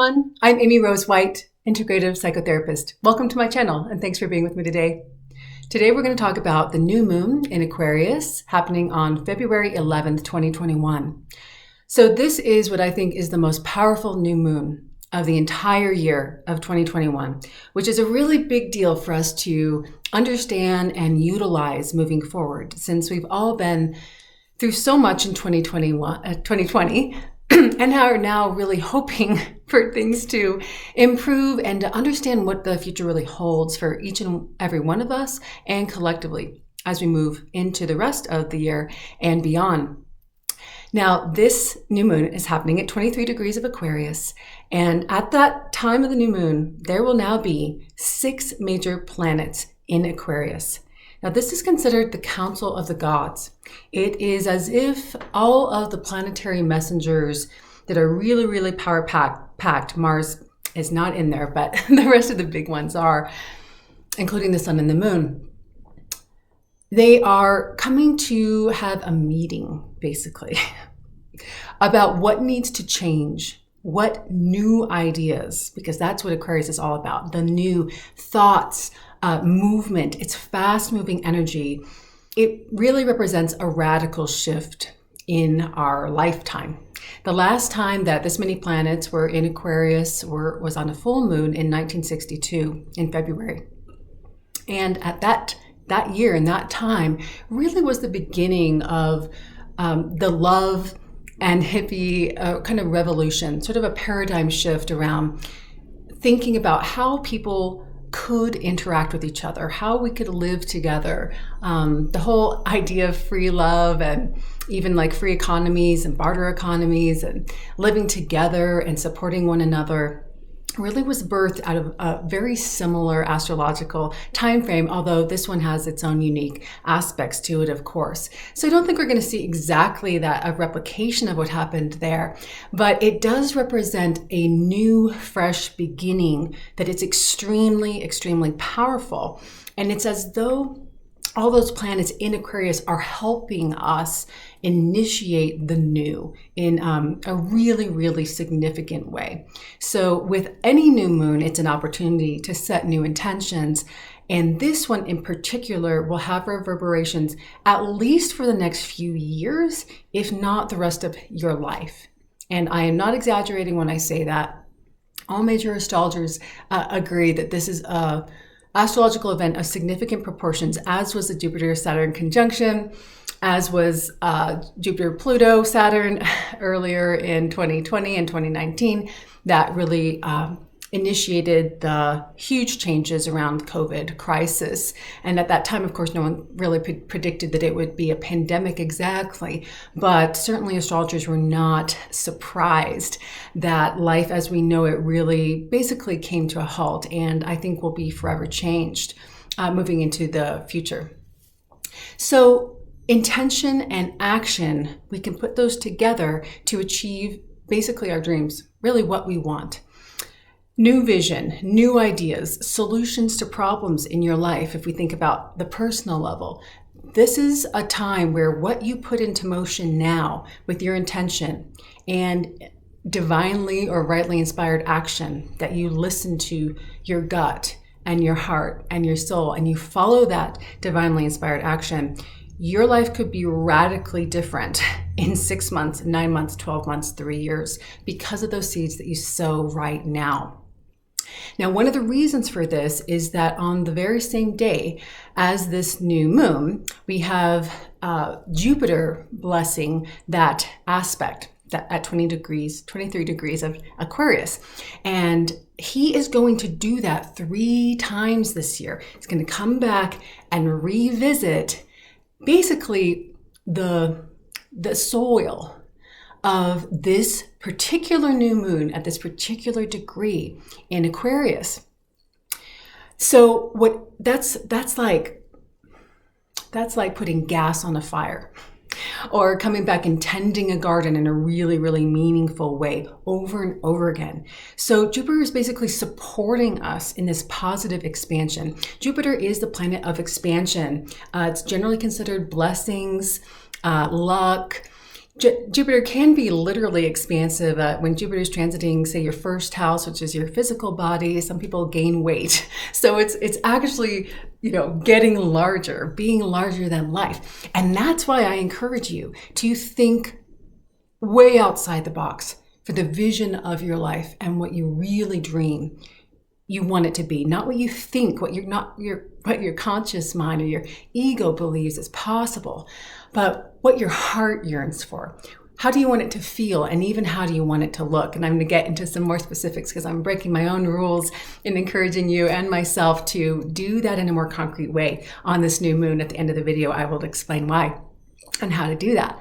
everyone. I'm Amy Rose White, integrative psychotherapist. Welcome to my channel, and thanks for being with me today. Today we're going to talk about the new moon in Aquarius happening on February 11th, 2021. So this is what I think is the most powerful new moon of the entire year of 2021, which is a really big deal for us to understand and utilize moving forward, since we've all been through so much in 2020 and are now really hoping for things to improve and to understand what the future really holds for each and every one of us and collectively as we move into the rest of the year and beyond. Now, this new moon is happening at 23 degrees of Aquarius, and at that time of the new moon, there will now be 6 major planets in Aquarius. Now, this is considered the Council of the Gods. It is as if all of the planetary messengers that are really, really power-packed, Mars is not in there, but the rest of the big ones are, including the sun and the moon. They are coming to have a meeting, basically, about what needs to change, what new ideas, because that's what Aquarius is all about, the new thoughts, movement, it's fast-moving energy. It really represents a radical shift in our lifetime. The last time that this many planets were in Aquarius was on a full moon in 1962 in February. And at that year and that time really was the beginning of the love and hippie kind of revolution, sort of a paradigm shift around thinking about how people could interact with each other, how we could live together. The whole idea of free love and even like free economies and barter economies and living together and supporting one another really was birthed out of a very similar astrological time frame, although this one has its own unique aspects to it, of course. So I don't think we're going to see exactly a replication of what happened there, but it does represent a new, fresh beginning that is extremely, extremely powerful. And it's as though all those planets in Aquarius are helping us initiate the new in a really, really significant way. So with any new moon, it's an opportunity to set new intentions. And this one in particular will have reverberations at least for the next few years, if not the rest of your life. And I am not exaggerating when I say that. All major astrologers agree that this is a astrological event of significant proportions, as was the Jupiter-Saturn conjunction, as was Jupiter-Pluto-Saturn earlier in 2020 and 2019, that really initiated the huge changes around COVID crisis. And at that time, of course, no one really predicted that it would be a pandemic exactly, but certainly astrologers were not surprised that life as we know it really basically came to a halt, and I think will be forever changed moving into the future. So intention and action, we can put those together to achieve basically our dreams, really what we want. New vision, new ideas, solutions to problems in your life. If we think about the personal level, this is a time where what you put into motion now with your intention and divinely or rightly inspired action, that you listen to your gut and your heart and your soul and you follow that divinely inspired action, your life could be radically different in 6 months, 9 months, 12 months, 3 years, because of those seeds that you sow right now. Now, one of the reasons for this is that on the very same day as this new moon, we have Jupiter blessing that aspect that at 23 degrees of Aquarius. And he is going to do that 3 times this year. He's going to come back and revisit basically the soil of this particular new moon at this particular degree in Aquarius. So that's like putting gas on a fire, or coming back and tending a garden in a really, really meaningful way over and over again. So Jupiter is basically supporting us in this positive expansion. Jupiter is the planet of expansion. It's generally considered blessings, luck, Jupiter can be literally expansive. When Jupiter is transiting, say, your first house, which is your physical body, some people gain weight. So it's actually, getting larger, being larger than life. And that's why I encourage you to think way outside the box for the vision of your life and what you really dream you want it to be, not what you think, what your conscious mind or your ego believes is possible, but what your heart yearns for. How do you want it to feel, and even how do you want it to look? And I'm going to get into some more specifics because I'm breaking my own rules and encouraging you and myself to do that in a more concrete way. On this new moon, at the end of the video, I will explain why and how to do that.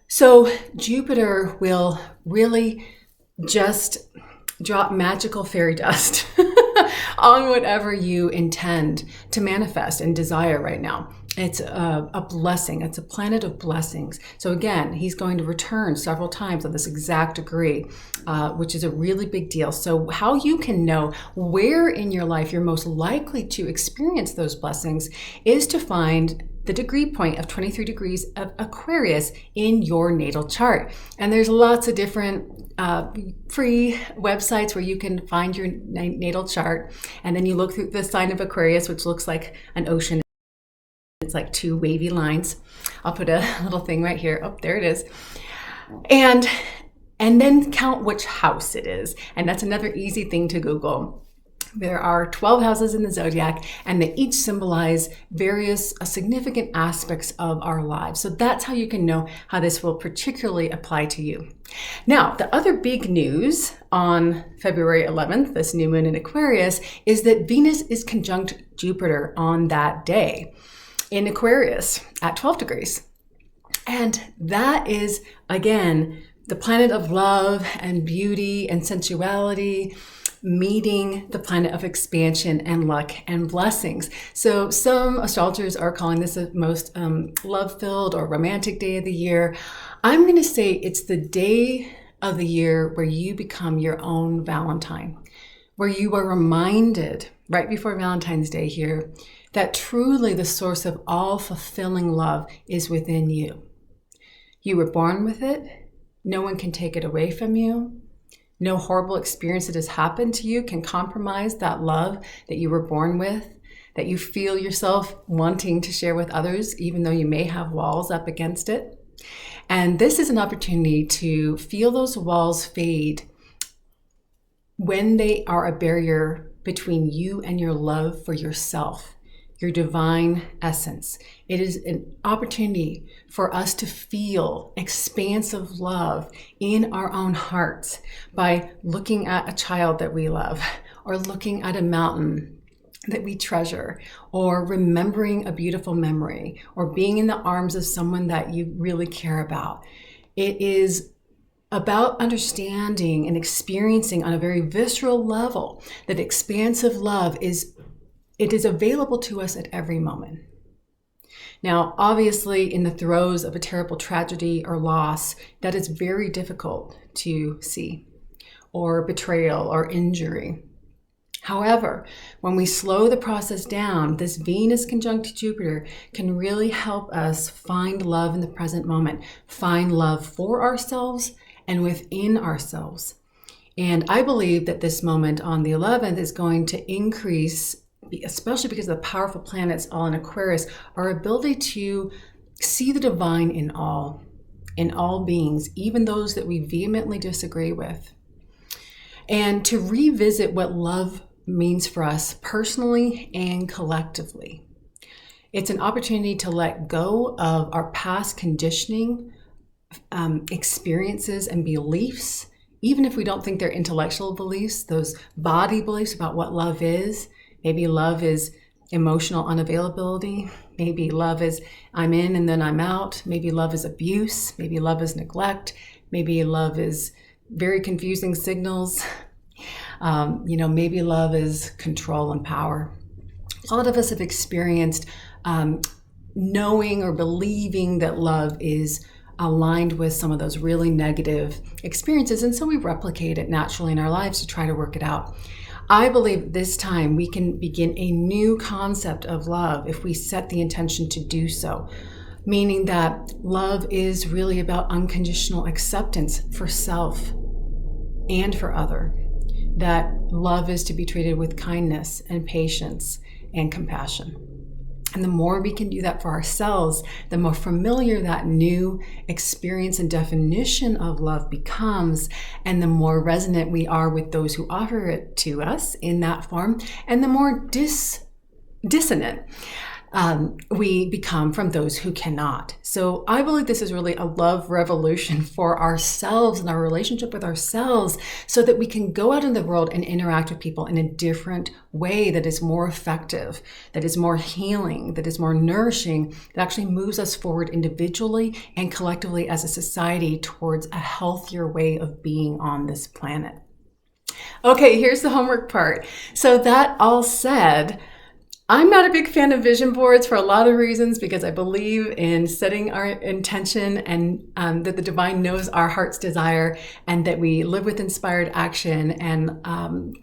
So Jupiter will really just drop magical fairy dust on whatever you intend to manifest and desire right now. It's a blessing. It's a planet of blessings. So again, he's going to return several times on this exact degree, which is a really big deal. So how you can know where in your life you're most likely to experience those blessings is to find the degree point of 23 degrees of Aquarius in your natal chart. And there's lots of different free websites where you can find your natal chart. And then you look through the sign of Aquarius, which looks like an ocean. It's like two wavy lines. I'll put a little thing right here. Oh, there it is. And then count which house it is. And that's another easy thing to Google. There are 12 houses in the zodiac, and they each symbolize various significant aspects of our lives. So that's how you can know how this will particularly apply to you. Now, the other big news on February 11th, this new moon in Aquarius, is that Venus is conjunct Jupiter on that day in Aquarius at 12 degrees. And that is, again, the planet of love and beauty and sensuality meeting the planet of expansion and luck and blessings. So some astrologers are calling this the most love-filled or romantic day of the year. I'm going to say it's the day of the year where you become your own Valentine, where you are reminded right before Valentine's Day here that truly the source of all fulfilling love is within you. You were born with it. No one can take it away from you. No horrible experience that has happened to you can compromise that love that you were born with, that you feel yourself wanting to share with others, even though you may have walls up against it. And this is an opportunity to feel those walls fade when they are a barrier between you and your love for yourself, your divine essence. It is an opportunity for us to feel expansive love in our own hearts by looking at a child that we love, or looking at a mountain that we treasure, or remembering a beautiful memory, or being in the arms of someone that you really care about. It is about understanding and experiencing on a very visceral level that expansive love is available to us at every moment. Now, obviously, in the throes of a terrible tragedy or loss, that is very difficult to see, or betrayal or injury. However, when we slow the process down, this Venus conjunct Jupiter can really help us find love in the present moment, find love for ourselves and within ourselves. And I believe that this moment on the 11th is going to increase, especially because of the powerful planets all in Aquarius, our ability to see the divine in all beings, even those that we vehemently disagree with, and to revisit what love means for us personally and collectively. It's an opportunity to let go of our past conditioning, experiences and beliefs, even if we don't think they're intellectual beliefs, those body beliefs about what love is. Maybe love is emotional unavailability. Maybe love is I'm in and then I'm out. Maybe love is abuse. Maybe love is neglect. Maybe love is very confusing signals. Maybe love is control and power. A lot of us have experienced knowing or believing that love is aligned with some of those really negative experiences. And so we replicate it naturally in our lives to try to work it out. I believe this time we can begin a new concept of love if we set the intention to do so. meaning that love is really about unconditional acceptance for self and for other. That love is to be treated with kindness and patience and compassion. And the more we can do that for ourselves, the more familiar that new experience and definition of love becomes, and the more resonant we are with those who offer it to us in that form, and the more dissonant we become from those who cannot. So I believe this is really a love revolution for ourselves and our relationship with ourselves, so that we can go out in the world and interact with people in a different way that is more effective, that is more healing, that is more nourishing, that actually moves us forward individually and collectively as a society towards a healthier way of being on this planet. Okay, here's the homework part. So that all said, I'm not a big fan of vision boards for a lot of reasons, because I believe in setting our intention and that the divine knows our heart's desire, and that we live with inspired action and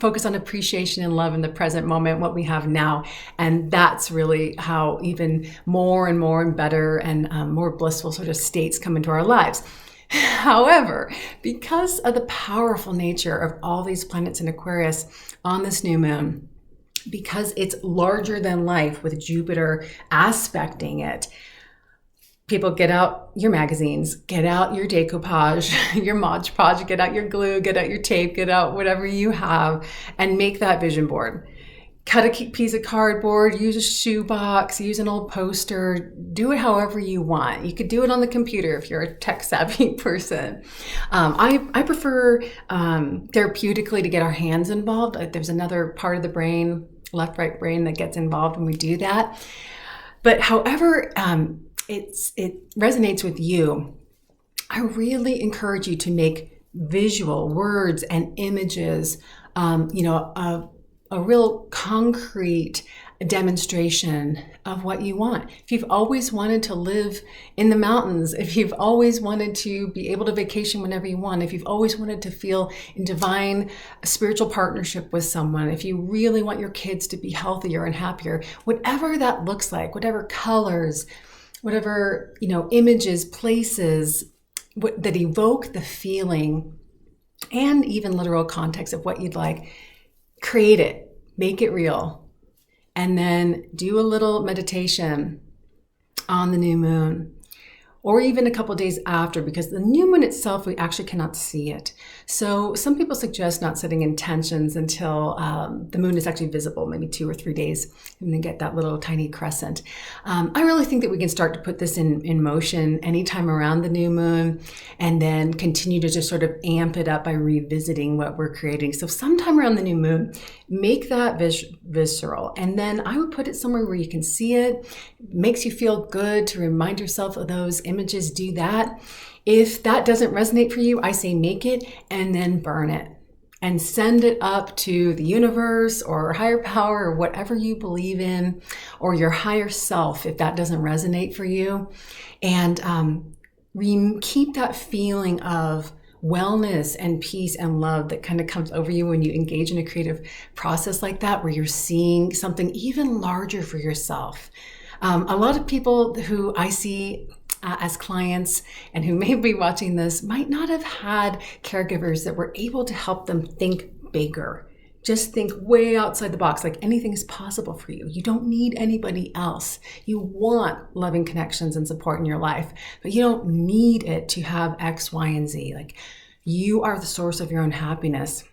focus on appreciation and love in the present moment, what we have now. And that's really how even more and more and better and more blissful sort of states come into our lives. However, because of the powerful nature of all these planets in Aquarius on this new moon, because it's larger than life with Jupiter aspecting it, people, get out your magazines, get out your decoupage, your Mod Podge, get out your glue, get out your tape, get out whatever you have, and make that vision board. Cut a piece of cardboard, use a shoebox, use an old poster, do it however you want. You could do it on the computer if you're a tech savvy person. I prefer therapeutically to get our hands involved. There's another part of the brain, left, right brain, that gets involved when we do that. But however it resonates with you, I really encourage you to make visual words and images, a real concrete demonstration of what you want. If you've always wanted to live in the mountains, if you've always wanted to be able to vacation whenever you want, if you've always wanted to feel in divine spiritual partnership with someone, if you really want your kids to be healthier and happier, whatever that looks like, whatever colors, whatever, images, places that evoke the feeling and even literal context of what you'd like, create it, make it real, and then do a little meditation on the new moon, or even a couple of days after, because the new moon itself, we actually cannot see it. So some people suggest not setting intentions until the moon is actually visible, maybe 2 or 3 days, and then get that little tiny crescent. I really think that we can start to put this in motion anytime around the new moon, and then continue to just sort of amp it up by revisiting what we're creating. So sometime around the new moon, make that visceral, and then I would put it somewhere where you can see it. Makes you feel good to remind yourself of those images. Do that. If that doesn't resonate for you, I say make it and then burn it and send it up to the universe or higher power or whatever you believe in, or your higher self if that doesn't resonate for you. And keep that feeling of wellness and peace and love that kind of comes over you when you engage in a creative process like that, where you're seeing something even larger for yourself. A lot of people who I see as clients and who may be watching this might not have had caregivers that were able to help them think bigger. Just think way outside the box, like anything is possible for you. You don't need anybody else. You want loving connections and support in your life, but you don't need it to have X, Y, and Z. Like, you are the source of your own happiness.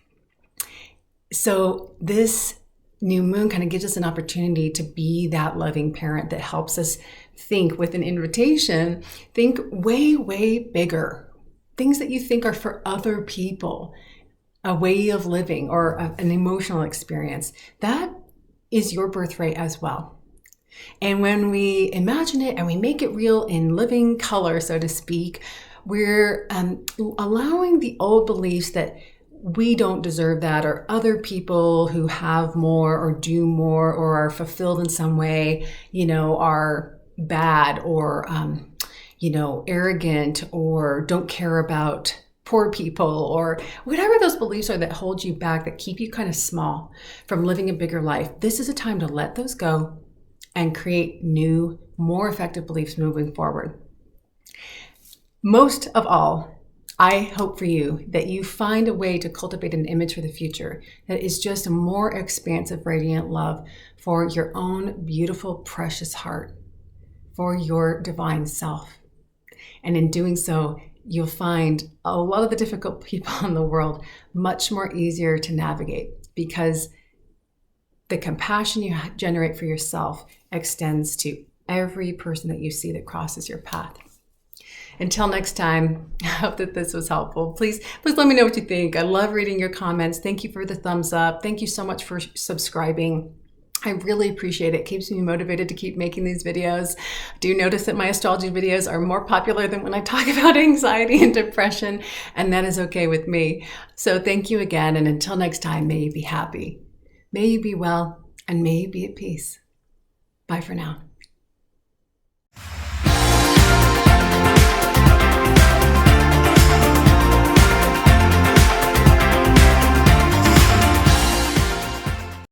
So this new moon kind of gives us an opportunity to be that loving parent that helps us think with an invitation, think way, way bigger. Things that you think are for other people, a way of living or an emotional experience, that is your birthright as well. And when we imagine it and we make it real in living color, so to speak, we're allowing the old beliefs that we don't deserve that, or other people who have more or do more or are fulfilled in some way, are bad or, arrogant or don't care about poor people, or whatever those beliefs are that hold you back, that keep you kind of small from living a bigger life. This is a time to let those go and create new, more effective beliefs moving forward. Most of all, I hope for you that you find a way to cultivate an image for the future that is just a more expansive, radiant love for your own beautiful, precious heart, for your divine self. And in doing so, you'll find a lot of the difficult people in the world much more easier to navigate, because the compassion you generate for yourself extends to every person that you see that crosses your path. Until next time, I hope that this was helpful. Please let me know what you think. I love reading your comments. Thank you for the thumbs up. Thank you so much for subscribing. I really appreciate it. It keeps me motivated to keep making these videos. I do notice that my astrology videos are more popular than when I talk about anxiety and depression, and that is okay with me. So thank you again, and until next time, may you be happy. May you be well, and may you be at peace. Bye for now.